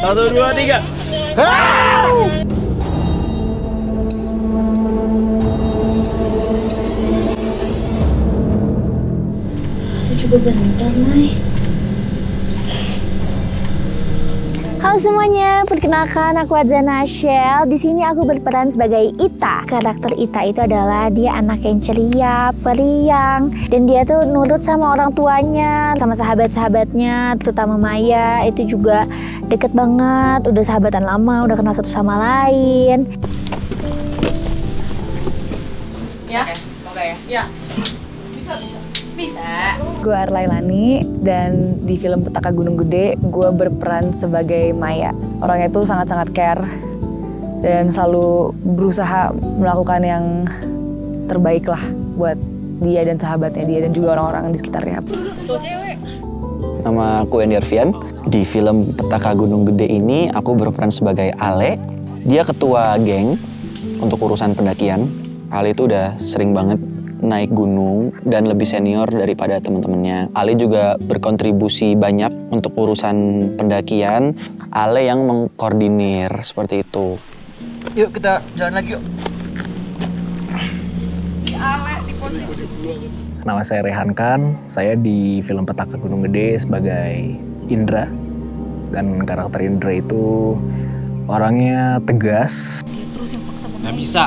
1, 2, 3. Coba bentar, Mai. Halo semuanya, perkenalkan aku Adzana Shell. Di sini aku berperan sebagai Ita. Karakter Ita itu adalah dia anak yang ceria, periang, dan dia tuh nurut sama orang tuanya, sama sahabat-sahabatnya, terutama Maya. Itu juga deket banget, udah sahabatan lama, udah kenal satu sama lain. Ya, semoga ya. Ya. Bisa. Gue Arlailani dan di film Petaka Gunung Gede gue berperan sebagai Maya. Orangnya itu sangat-sangat care dan selalu berusaha melakukan yang terbaik lah buat dia dan sahabatnya dia dan juga orang-orang di sekitarnya. Nama aku Endi Arfian. Di film Petaka Gunung Gede ini aku berperan sebagai Ale. Dia ketua geng untuk urusan pendakian. Ale itu udah sering banget naik gunung dan lebih senior daripada teman-temannya. Ale juga berkontribusi banyak untuk urusan pendakian. Ale yang mengkoordinir seperti itu. Yuk kita jalan lagi yuk. Ale di posisi. Nama saya Rehan Khan. Saya di film Petaka Gunung Gede sebagai Indra. Dan karakter Indra itu orangnya tegas. Nggak bisa.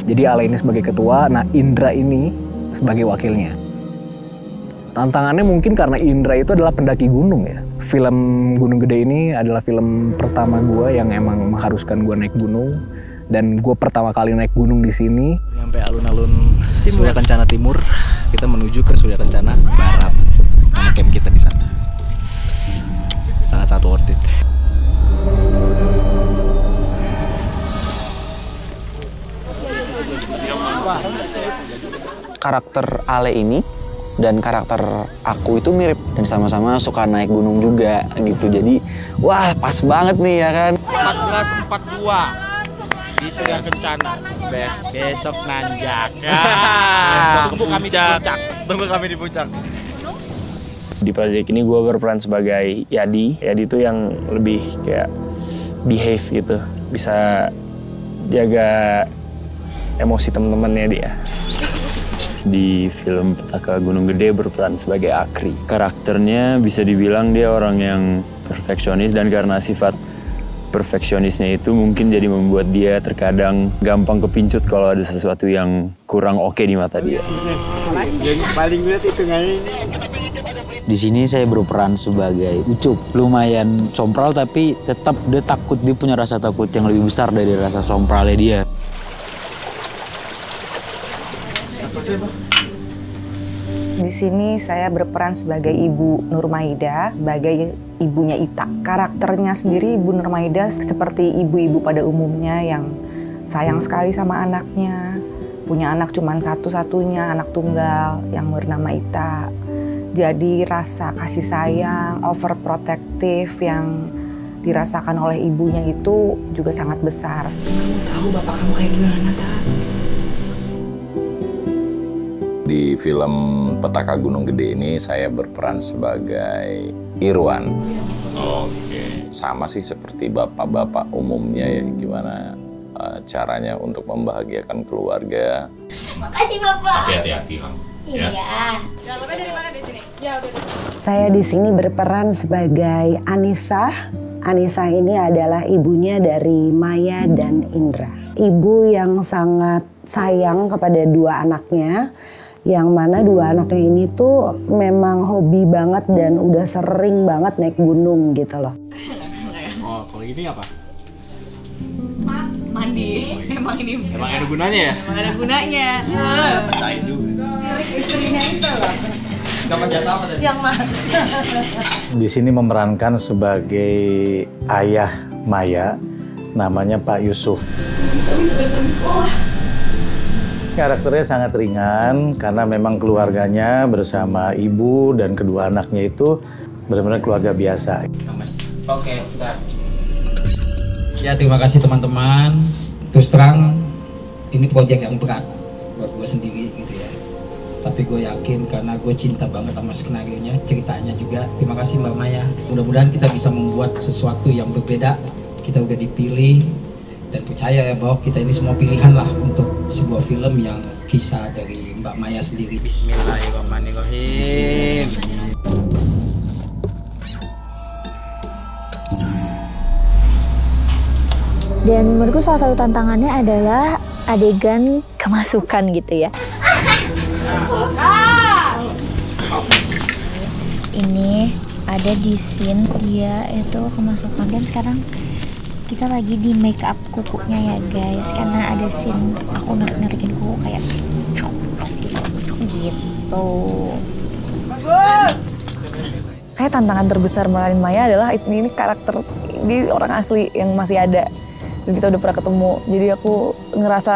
Jadi Ale ini sebagai ketua, nah Indra ini sebagai wakilnya. Tantangannya mungkin karena Indra itu adalah pendaki gunung ya. Film Gunung Gede ini adalah film pertama gue yang emang mengharuskan gue naik gunung. Dan gue pertama kali naik gunung di sini. Sampai alun-alun Surya Kencana Timur, kita menuju ke Surya Kencana Barat. Nama camp kita di sana. Sangat-sangat worth it. Karakter Ale ini dan karakter aku itu mirip dan sama-sama suka naik gunung juga gitu. Jadi wah pas banget nih ya kan. 14.42 di Surya Kencana. Besok nanjak. Tunggu kami di puncak. Tunggu kami di puncak. Di proyek ini gue berperan sebagai Yadi. Yadi itu yang lebih kayak behave gitu. Bisa jaga emosi teman-temannya dia. Di film Petaka Gunung Gede berperan sebagai Akri. Karakternya bisa dibilang dia orang yang perfeksionis dan karena sifat perfeksionisnya itu mungkin jadi membuat dia terkadang gampang kepincut kalau ada sesuatu yang kurang oke di mata dia. Yang paling berat itu ini. Di sini saya berperan sebagai Ucup. Lumayan sompral tapi tetap dia takut, dia punya rasa takut yang lebih besar dari rasa sompralnya dia. Di sini saya berperan sebagai Ibu Nurmaida, sebagai ibunya Ita. Karakternya sendiri Ibu Nurmaida seperti ibu-ibu pada umumnya yang sayang sekali sama anaknya. Punya anak cuma satu-satunya, anak tunggal yang bernama Ita. Jadi rasa kasih sayang, overprotective yang dirasakan oleh ibunya itu juga sangat besar. Kamu tahu bapak kamu kayak gimana, Ta? Di film Petaka Gunung Gede ini saya berperan sebagai Irwan. Oke. Sama sih seperti bapak-bapak umumnya ya, gimana caranya untuk membahagiakan keluarga. Makasih Bapak. Tapi hati-hati kamu. Iya. Dalamnya dari mana di sini? Ya udah. Saya di sini berperan sebagai Anissa. Anissa ini adalah ibunya dari Maya dan Indra. Ibu yang sangat sayang kepada dua anaknya, yang mana dua anaknya ini tuh memang hobi banget dan udah sering banget naik gunung gitu loh. Oh, kalau ini apa? Mandi. Emang ini. Emang ada gunanya ya? Emang ada gunanya. Percaya juga. Milik istrinya itu loh. Kapan jasa apa tadi? Yang mana? Di sini memerankan sebagai ayah Maya, namanya Pak Yusuf. Karakternya sangat ringan karena memang keluarganya bersama ibu dan kedua anaknya itu benar-benar keluarga biasa. Oke, sudah. Ya, terima kasih teman-teman. Terus terang, ini proyek yang berat buat gue sendiri gitu ya. Tapi gue yakin karena gue cinta banget sama skenario-nya, ceritanya juga. Terima kasih Mbak Maya. Mudah-mudahan kita bisa membuat sesuatu yang berbeda. Kita udah dipilih dan percaya ya bahwa kita ini semua pilihan lah untuk sebuah film yang kisah dari Mbak Maya sendiri. Bismillahirrahmanirrahim. Dan menurutku salah satu tantangannya adalah adegan kemasukan gitu ya. Ini ada di scene dia itu kemasukan, dan sekarang kita lagi di make up kukunya ya guys, karena ada scene aku narikin kuku kayak gitu. Kayak tantangan terbesar meranin Maya adalah ini karakter di orang asli yang masih ada dan kita udah pernah ketemu. Jadi aku ngerasa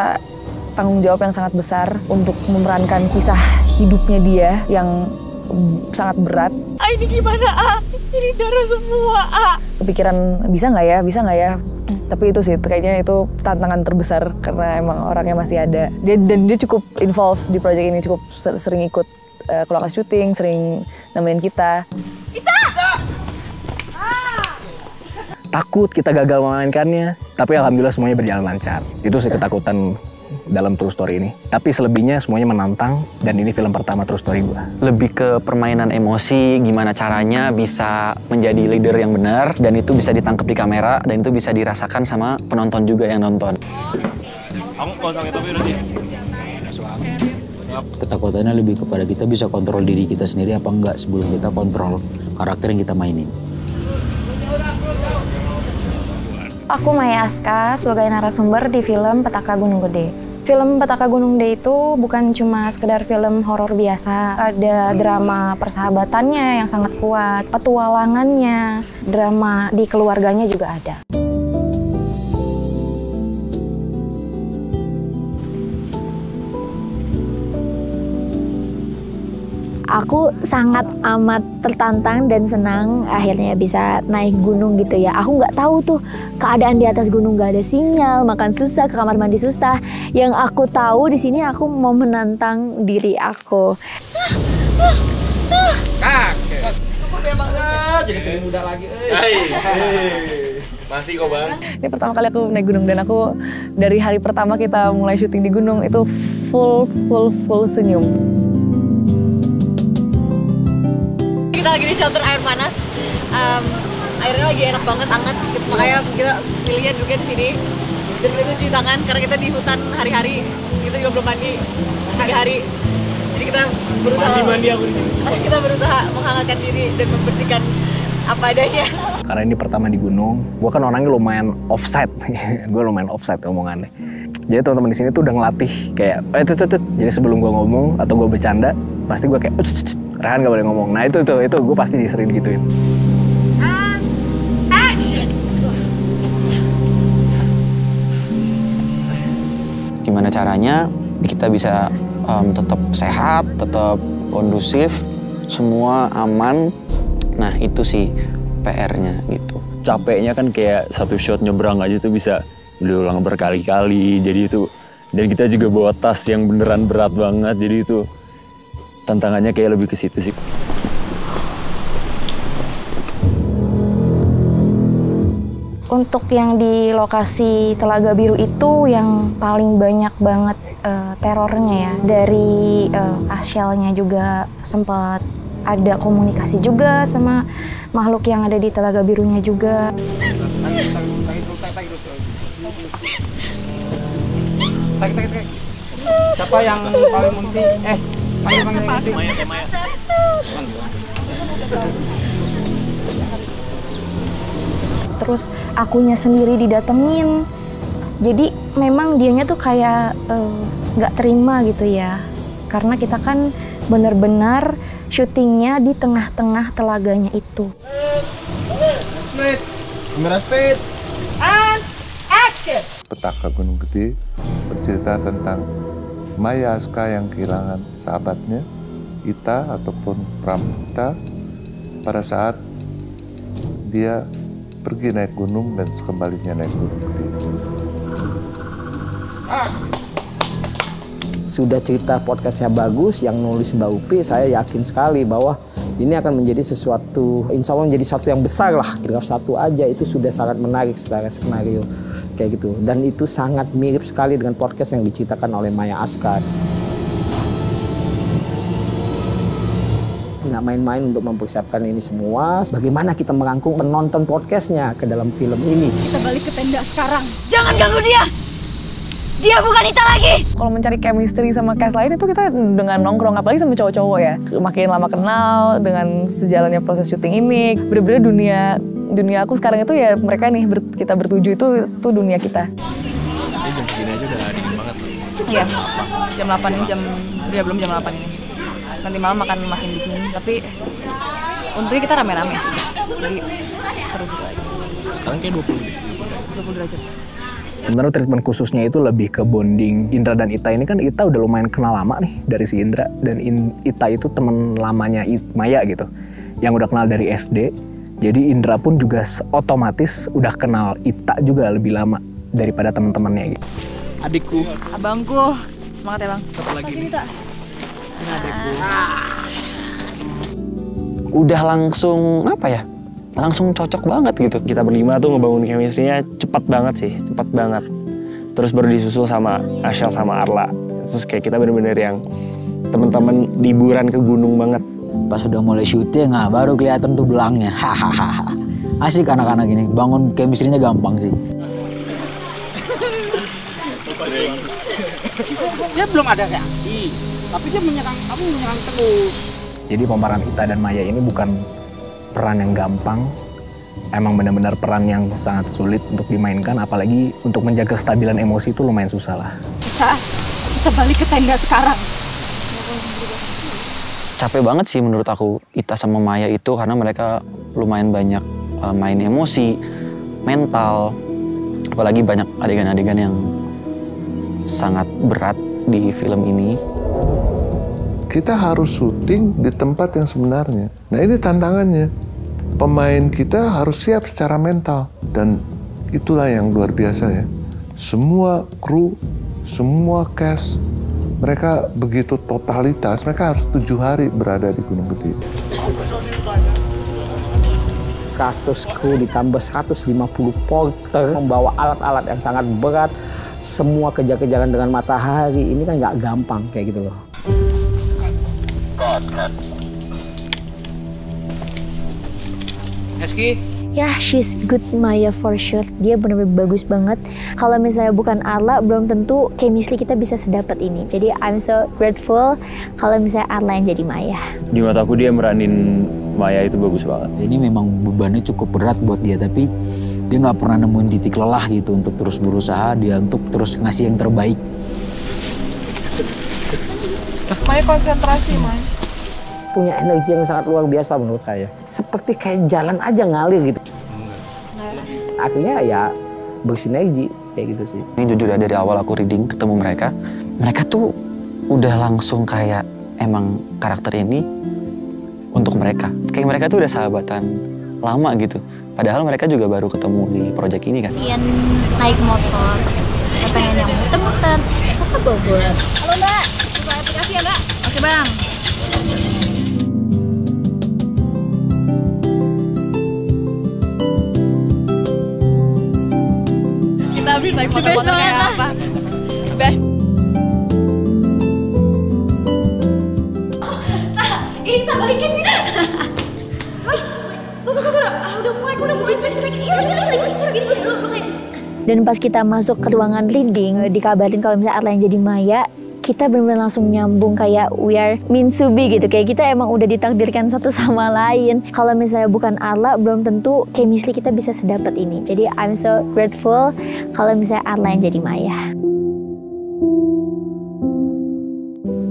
tanggung jawab yang sangat besar untuk memerankan kisah hidupnya dia yang sangat berat. Ini gimana Ini darah semua Kepikiran bisa nggak ya? Tapi itu sih kayaknya itu tantangan terbesar karena emang orangnya masih ada. Dan dia cukup involved di proyek ini, cukup sering ikut ke lokasi syuting, sering nemenin kita. Takut kita gagal memainkannya, tapi alhamdulillah semuanya berjalan lancar. Itu sih ketakutan dalam True Story ini. Tapi selebihnya semuanya menantang, dan ini film pertama True Story gua. Lebih ke permainan emosi, gimana caranya bisa menjadi leader yang benar, dan itu bisa ditangkap di kamera, dan itu bisa dirasakan sama penonton juga yang nonton. Ketakutannya lebih kepada kita bisa kontrol diri kita sendiri apa enggak sebelum kita kontrol karakter yang kita mainin. Aku Maya Aska sebagai narasumber di film Petaka Gunung Gede. Film Petaka Gunung Gede itu bukan cuma sekedar film horor biasa, ada drama persahabatannya yang sangat kuat, petualangannya, drama di keluarganya juga ada. Aku sangat amat tertantang dan senang akhirnya bisa naik gunung gitu ya. Aku nggak tahu tuh keadaan di atas gunung, nggak ada sinyal, makan susah, ke kamar mandi susah. Yang aku tahu di sini aku mau menantang diri aku. Kakek. Aku banget jadi pengen muda lagi. Masih kok Bang. Ini pertama kali aku naik gunung dan aku dari hari pertama kita mulai syuting di gunung itu full senyum. Kita lagi di shelter air panas. Airnya lagi enak banget, hangat. Makanya kita pilihnya juga di sini. Dan kita cuci tangan karena kita di hutan hari-hari. Kita juga belum mandi 3 hari. Jadi kita berusaha. Mandi aku di sini. Kita berusaha menghangatkan diri dan membersihkan apa adanya. Karena ini pertama di gunung, gue kan orangnya lumayan offside. Gue lumayan offside omongannya. Jadi teman-teman di sini tuh udah ngelatih kayak, jadi sebelum gue ngomong atau gue bercanda, pasti gue kayak, Rehan gak boleh ngomong. Nah itu gue pasti disering gituin. Gimana caranya kita bisa tetap sehat, tetap kondusif, semua aman. Nah itu sih PR-nya gitu. Capeknya kan kayak satu shot nyebrang aja tuh bisa diulang berkali-kali. Jadi itu, dan kita juga bawa tas yang beneran berat banget. Jadi itu tantangannya kayak lebih ke situ sih. Untuk yang di lokasi Telaga Biru itu yang paling banyak banget terornya ya. Dari Asyelnya juga sempat ada komunikasi juga sama makhluk yang ada di Telaga Birunya juga. Siapa yang paling munti? Panggil Maya. Terus akunya sendiri didatengin. Jadi memang dianya tuh kayak nggak terima gitu ya. Karena kita kan benar-benar syutingnya di tengah-tengah telaganya itu. Speed, kamera speed, and action. Petaka Gunung Gede bercerita tentang Maya Aska yang kehilangan sahabatnya, Ita ataupun Pramita, pada saat dia pergi naik gunung dan sekembalinya naik Gunung Gede. Sudah cerita podcastnya bagus, yang nulis Mbak Upi, saya yakin sekali bahwa ini akan menjadi sesuatu, insya Allah menjadi sesuatu yang besar lah. Kira satu aja itu sudah sangat menarik secara skenario kayak gitu. Dan itu sangat mirip sekali dengan podcast yang diceritakan oleh Maya Askar. Nggak main-main untuk mempersiapkan ini semua. Bagaimana kita merangkul penonton podcastnya ke dalam film ini. Kita balik ke tenda sekarang. Jangan ganggu dia! Dia bukan Ita lagi! Kalau mencari chemistry sama cast lain itu kita dengan nongkrong, apalagi sama cowok-cowok ya. Makin lama kenal dengan sejalannya proses syuting ini. Bener-bener dunia aku sekarang itu ya mereka nih, kita bertujuh itu dunia kita. Ini jam segini aja udah dingin banget. Iya, jam 8 ini ya belum jam 8 ini. Nanti malam akan makin dingin, tapi untungnya kita rame-rame sih. Jadi seru juga. Sekarang kayak 20 derajat. Sebenarnya treatment khususnya itu lebih ke bonding Indra dan Ita ini kan Ita udah lumayan kenal lama nih dari si Indra dan Ita itu teman lamanya Maya gitu yang udah kenal dari SD. Jadi Indra pun juga otomatis udah kenal Ita juga lebih lama daripada teman-temannya gitu. Adikku, abangku, semangat ya bang. Satu lagi nih. Ini adikku. Udah langsung apa ya? Langsung cocok banget gitu. Kita berlima tuh ngebangun chemistry-nya cepat banget sih, cepat banget. Terus baru disusul sama Ashel sama Arla. Terus kayak kita bener-bener yang teman-teman liburan ke gunung banget. Pas udah mulai syuting, nah baru kelihatan tuh belangnya. Hahaha. Asik anak-anak ini, bangun chemistry-nya gampang sih. Dia belum ada reaksi, tapi dia menyerang terus. Jadi pemeran Ita dan Maya ini bukan peran yang gampang, emang benar-benar peran yang sangat sulit untuk dimainkan, apalagi untuk menjaga kestabilan emosi itu lumayan susah lah. Kita balik ke tenda sekarang. Capek banget sih menurut aku Ita sama Maya itu karena mereka lumayan banyak main emosi, mental, apalagi banyak adegan-adegan yang sangat berat di film ini. Kita harus syuting di tempat yang sebenarnya. Nah ini tantangannya. Pemain kita harus siap secara mental. Dan itulah yang luar biasa ya. Semua kru, semua cast, mereka begitu totalitas. Mereka harus 7 hari berada di Gunung Gede. 100 kru ditambah 150 porter, membawa alat-alat yang sangat berat. Semua kejar-kejaran dengan matahari. Ini kan nggak gampang kayak gitu loh. Eski? Ya, she's good Maya for sure. Dia benar-benar bagus banget. Kalau misalnya bukan Arla, belum tentu chemistry kita bisa sedapat ini. Jadi I'm so grateful kalau misalnya Arla yang jadi Maya. Di mata aku dia meranin Maya itu bagus banget. Ini memang bebannya cukup berat buat dia, tapi dia nggak pernah nemuin titik lelah gitu untuk terus berusaha, dia untuk terus ngasih yang terbaik. Maya konsentrasi, Maya. Punya energi yang sangat luar biasa menurut saya. Seperti kayak jalan aja ngalir gitu. Akhirnya ya bersinergi kayak gitu sih. Ini jujur ya, dari awal aku reading ketemu mereka tuh udah langsung kayak emang karakter ini untuk mereka. Kayak mereka tuh udah sahabatan lama gitu. Padahal mereka juga baru ketemu di proyek ini kan. Sian naik motor, kita pengen yang muter-muter. Apa Bogor? Halo Mbak, buka aplikasi ya Mbak? Oke Bang. Kita habis naik motor-motor kayak apa? Best. Ini tak balikin sini. Udah mulai, udah Dan pas kita masuk ke ruangan reading, dikabarin kalau misalnya Arla yang jadi Maya, kita benar-benar langsung nyambung kayak we are meant to be gitu. Kayak kita emang udah ditakdirkan satu sama lain. Kalau misalnya bukan Arla, belum tentu chemistry kita bisa sedapat ini. Jadi I'm so grateful kalau misalnya Arla yang jadi Maya.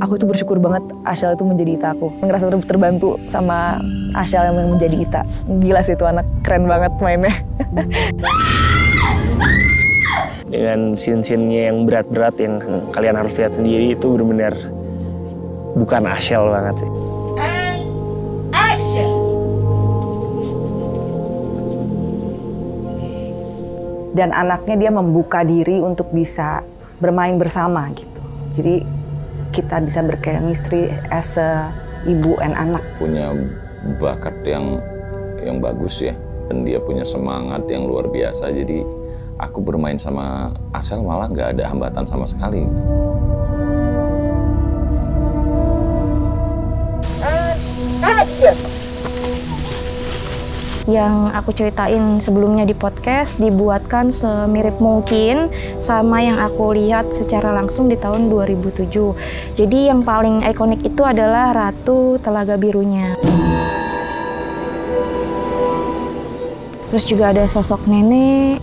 Aku tuh bersyukur banget Ashel itu menjadi Ita aku. Ngerasa terbantu sama Ashel yang menjadi Ita. Gila sih itu anak, keren banget mainnya. Dengan scene-scene-nya yang berat-berat yang kalian harus lihat sendiri itu benar-benar bukan Ashel banget sih. Action. Dan anaknya dia membuka diri untuk bisa bermain bersama gitu. Jadi kita bisa berchemistry as a ibu and anak. Punya bakat yang bagus ya, dan dia punya semangat yang luar biasa. Jadi aku bermain sama Asel malah nggak ada hambatan sama sekali. Yang aku ceritain sebelumnya di podcast dibuatkan semirip mungkin sama yang aku lihat secara langsung di tahun 2007. Jadi yang paling ikonik itu adalah Ratu Telaga Birunya. Terus juga ada sosok nenek,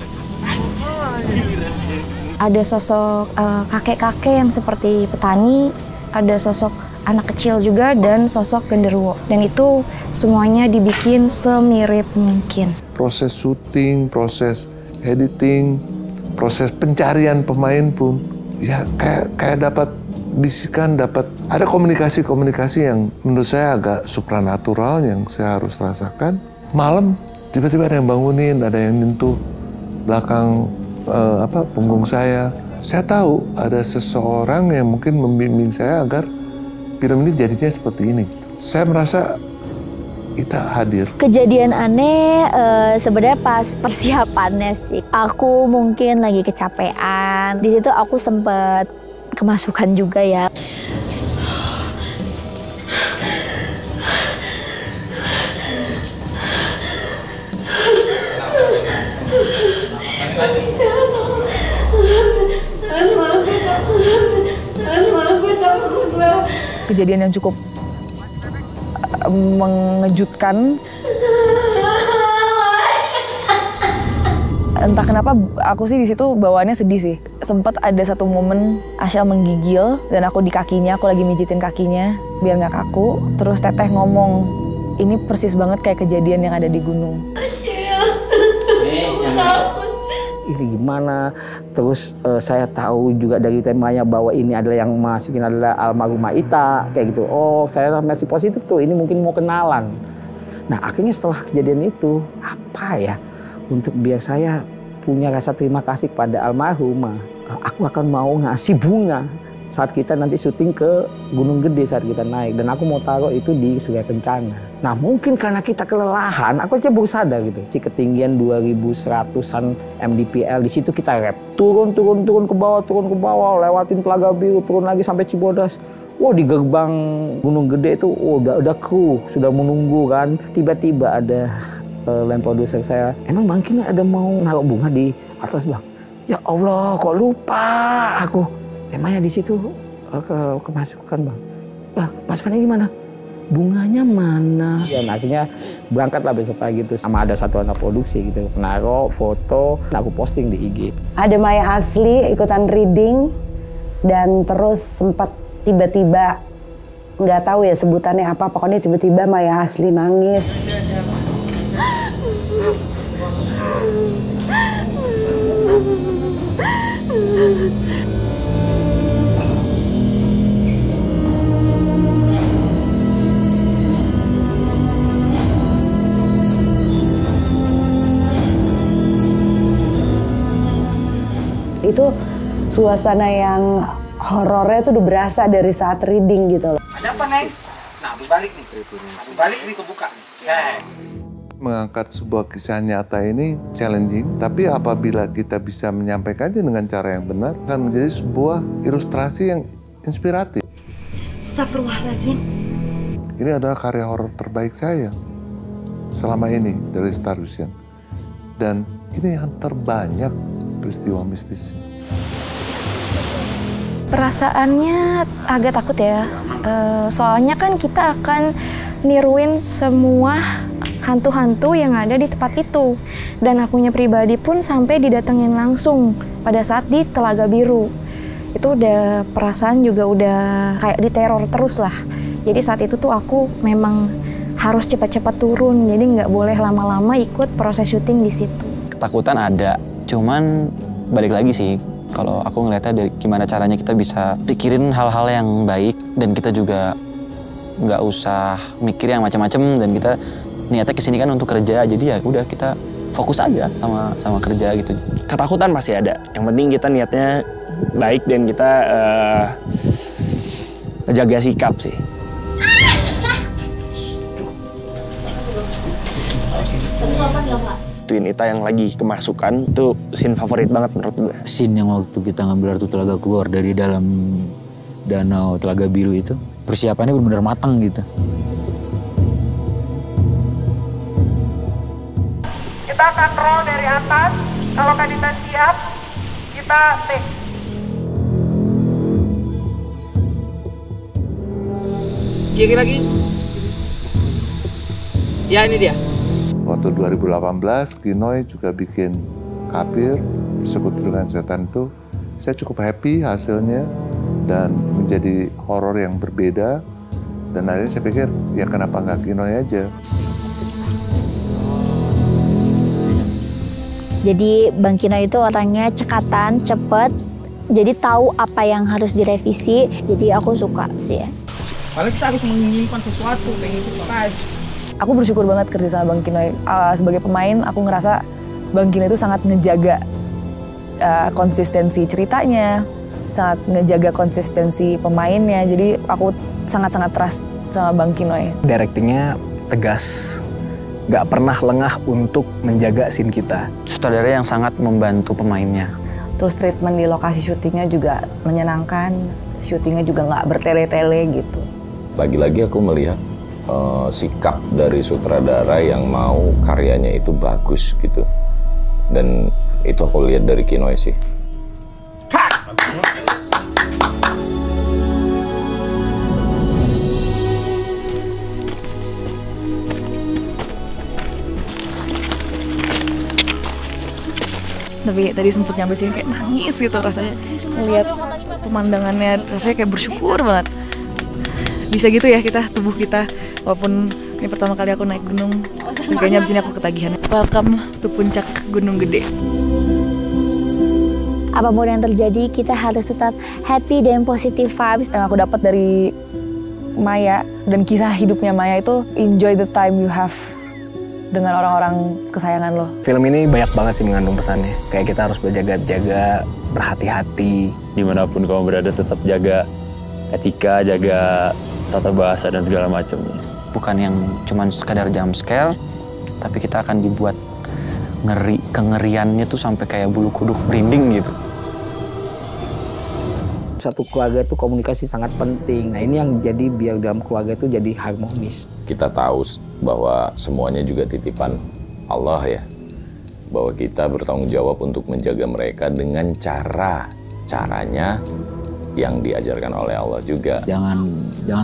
ada sosok kakek-kakek yang seperti petani, ada sosok anak kecil juga, dan sosok genderuwo. Dan itu semuanya dibikin semirip mungkin. Proses syuting, proses editing, proses pencarian pemain pun ya kayak dapat bisikan, dapat ada komunikasi-komunikasi yang menurut saya agak supranatural yang saya harus rasakan. Malam tiba-tiba ada yang bangunin, ada yang nyentuh belakang punggung saya. Saya tahu ada seseorang yang mungkin membimbing saya agar film ini jadinya seperti ini. Saya merasa kita hadir. Kejadian aneh sebenarnya pas persiapannya sih. Aku mungkin lagi kecapean. Di situ aku sempet kemasukan juga ya. Kejadian yang cukup mengejutkan. Entah kenapa aku sih di situ bawaannya sedih sih. Sempet ada satu momen Asel menggigil dan aku di kakinya, aku lagi mijitin kakinya biar nggak kaku. Terus Teteh ngomong, ini persis banget kayak kejadian yang ada di gunung. Ini gimana? Terus saya tahu juga dari temanya bahwa ini adalah yang masukin adalah almarhumah Ita kayak gitu. Oh, saya masih positif tuh. Ini mungkin mau kenalan. Nah, akhirnya setelah kejadian itu apa ya? Untuk biar saya punya rasa terima kasih kepada almarhumah, aku akan mau ngasih bunga saat kita nanti syuting ke Gunung Gede saat kita naik, dan aku mau taruh itu di Surya Kencana. Nah mungkin karena kita kelelahan, aku aja baru sadar gitu. Si ketinggian 2100-an mdpl, di situ kita rap. Turun ke bawah, lewatin Telaga Biru, turun lagi sampai Cibodas. Wah, di gerbang Gunung Gede itu udah kru, sudah menunggu kan. Tiba-tiba ada line produser saya, emang Bang Kina ada mau naruh bunga di atas Bang? Ya Allah, kok lupa aku. Temanya di situ kemasukan Bang. Wah, masukannya gimana? Bunganya mana? Dan akhirnya berangkatlah besok pagi itu sama ada satu anak produksi gitu. Naruh foto, aku posting di IG. Ada Maya asli ikutan reading dan terus sempat tiba-tiba nggak tahu ya sebutannya apa, pokoknya tiba-tiba Maya asli nangis. Itu suasana yang horornya tuh udah berasa dari saat reading gitu loh. Ada apa, Neng? Nah, balik nih. Balik nih kebuka nih. Mengangkat sebuah kisah nyata ini challenging, tapi apabila kita bisa menyampaikannya dengan cara yang benar, akan menjadi sebuah ilustrasi yang inspiratif. Astagfirullahaladzim. Ini adalah karya horor terbaik saya selama ini dari Star Vision. Dan ini yang terbanyak peristiwa mistis. Perasaannya agak takut ya, soalnya kan kita akan niruin semua hantu-hantu yang ada di tempat itu. Dan akunya pribadi pun sampai didatengin langsung pada saat di Telaga Biru. Itu udah perasaan juga udah kayak diteror terus lah. Jadi saat itu tuh aku memang harus cepat-cepat turun, jadi nggak boleh lama-lama ikut proses syuting di situ. Ketakutan ada, cuman balik lagi sih, kalau aku ngeliatnya dari gimana caranya kita bisa pikirin hal-hal yang baik dan kita juga nggak usah mikir yang macam-macam, dan kita niatnya kesini kan untuk kerja, jadi ya udah kita fokus aja sama kerja gitu. Ketakutan masih ada, yang penting kita niatnya baik dan kita ngejaga sikap sih. Twin Ita yang lagi kemasukan itu scene favorit banget menurut gue. Scene yang waktu kita ngambil Ratu Telaga keluar dari dalam danau Telaga Biru itu, persiapannya benar-benar matang gitu. Kita akan roll dari atas. Kalau Kadita siap, kita take. Kiri lagi. Ya ini dia. Waktu 2018, Kinoy juga bikin Kapir, Sekutu dengan Setan itu, saya cukup happy hasilnya dan menjadi horor yang berbeda. Dan akhirnya saya pikir, ya kenapa nggak Kinoy aja? Jadi Bang Kinoy itu orangnya cekatan, cepet, jadi tahu apa yang harus direvisi. Jadi aku suka sih ya. Kalau kita harus menyimpan sesuatu, pengen surprise. Aku bersyukur banget kerja sama Bang Kinoy. Sebagai pemain, aku ngerasa Bang Kinoy itu sangat ngejaga konsistensi ceritanya, sangat ngejaga konsistensi pemainnya. Jadi aku sangat-sangat trust sama Bang Kinoy. Directingnya tegas, nggak pernah lengah untuk menjaga scene kita. Sutradara yang sangat membantu pemainnya. Terus treatment di lokasi syutingnya juga menyenangkan, syutingnya juga nggak bertele-tele gitu. Lagi-lagi aku melihat sikap dari sutradara yang mau karyanya itu bagus gitu. Dan itu aku lihat dari Kinoy sih. Tapi tadi sempet nyampe sini kayak nangis gitu rasanya. Ngeliat pemandangannya rasanya kayak bersyukur banget. Bisa gitu ya kita, tubuh kita. Walaupun ini pertama kali aku naik gunung, kayaknya abis ini aku ketagihan. Welcome to puncak Gunung Gede. Apapun yang terjadi, kita harus tetap happy dan positive vibes. Yang aku dapat dari Maya dan kisah hidupnya Maya itu, enjoy the time you have dengan orang-orang kesayangan lo. Film ini banyak banget sih mengandung pesannya. Kayak kita harus berjaga-jaga, berhati-hati. Dimanapun kamu berada tetap jaga etika, jaga tata bahasa dan segala macamnya. Bukan yang cuman sekadar jump scare, tapi kita akan dibuat ngeri, kengeriannya tuh sampai kayak bulu kuduk merinding gitu. Satu keluarga itu komunikasi sangat penting. Nah ini yang jadi biar dalam keluarga itu jadi harmonis. Kita tahu bahwa semuanya juga titipan Allah ya. Bahwa kita bertanggung jawab untuk menjaga mereka dengan caranya yang diajarkan oleh Allah juga. Jangan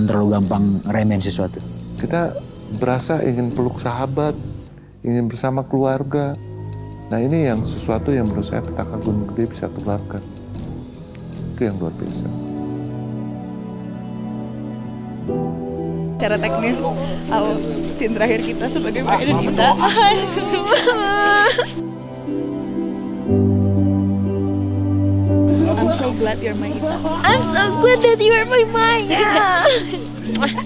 terlalu gampang remehin sesuatu. Kita berasa ingin peluk sahabat, ingin bersama keluarga. Nah ini yang sesuatu yang menurut saya Petaka Gunung Gede bisa keluarkan. Itu yang luar biasa. Secara teknis, scene terakhir kita sebagai Maya dan Ita. I'm so glad you're my Ita. I'm so glad that you are my Maya.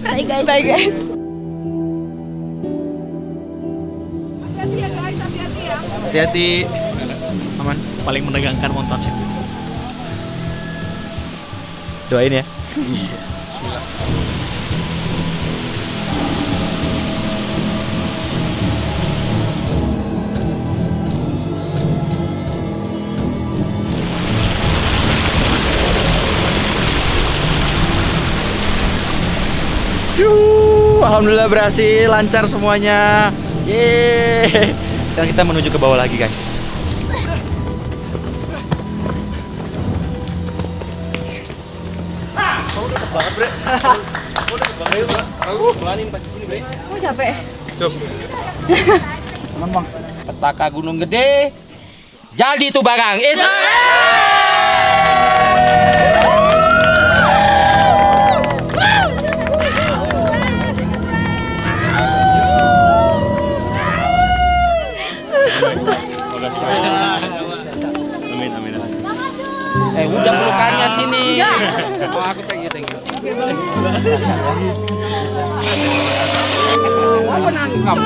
Bye guys. Bye guys. Hati-hati. Aman. Paling menegangkan montage itu. Doain ya. Iya. Alhamdulillah berhasil, lancar semuanya. Yeay. Sekarang kita menuju ke bawah lagi, guys. Kamu deket banget, Bre. Kamu deket banget, Bre. Aku pelanin pas di sini, Bre. Kamu capek? Coba. Aman, Bang. Petaka Gunung Gede. Jadi itu barang. Udah pelukannya sini. Oh, aku thank you. Apa nangis kamu?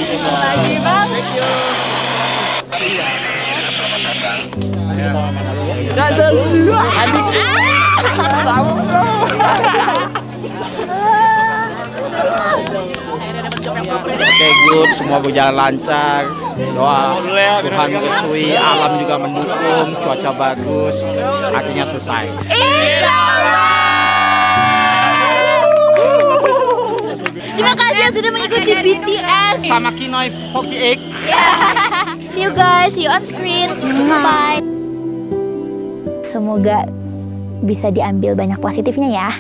Lagi Bang. Thank you. Adik. Oke, good, semua berjalan lancar. Doa Tuhan merestui, alam juga mendukung, cuaca bagus, akhirnya selesai. Terima kasih yang sudah mengikuti BTS sama Kinoy 48. See you guys, see you on screen. Bye. Semoga bisa diambil banyak positifnya ya.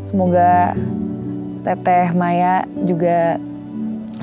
Semoga Teteh Maya juga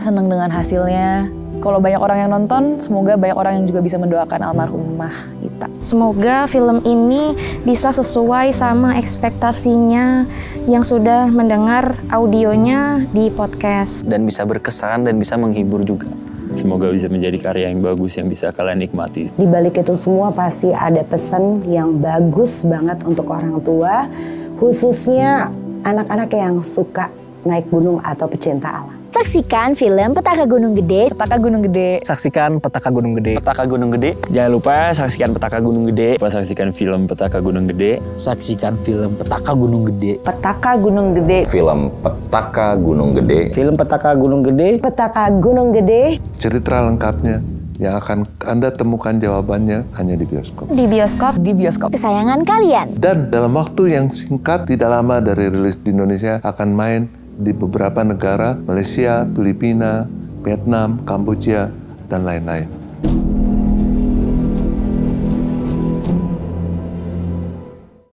senang dengan hasilnya. Kalau banyak orang yang nonton, semoga banyak orang yang juga bisa mendoakan almarhumah Ita. Semoga film ini bisa sesuai sama ekspektasinya yang sudah mendengar audionya di podcast. Dan bisa berkesan dan bisa menghibur juga. Semoga bisa menjadi karya yang bagus yang bisa kalian nikmati. Di balik itu semua pasti ada pesan yang bagus banget untuk orang tua, khususnya anak-anak yang suka naik gunung atau pecinta alam. Saksikan film Petaka Gunung Gede. Petaka Gunung Gede. Saksikan Petaka Gunung Gede. Petaka Gunung Gede. Jangan lupa saksikan Petaka Gunung Gede. Saksikan film Petaka Gunung Gede. Saksikan film Petaka Gunung Gede. Petaka Gunung Gede. Film Petaka Gunung Gede. Film Petaka Gunung Gede. Petaka Gunung Gede. Cerita lengkapnya yang akan Anda temukan jawabannya hanya di bioskop. Di bioskop. Di bioskop. Kesayangan kalian. Dan dalam waktu yang singkat, tidak lama dari rilis di Indonesia, akan main di beberapa negara, Malaysia, Filipina, Vietnam, Kamboja, dan lain-lain.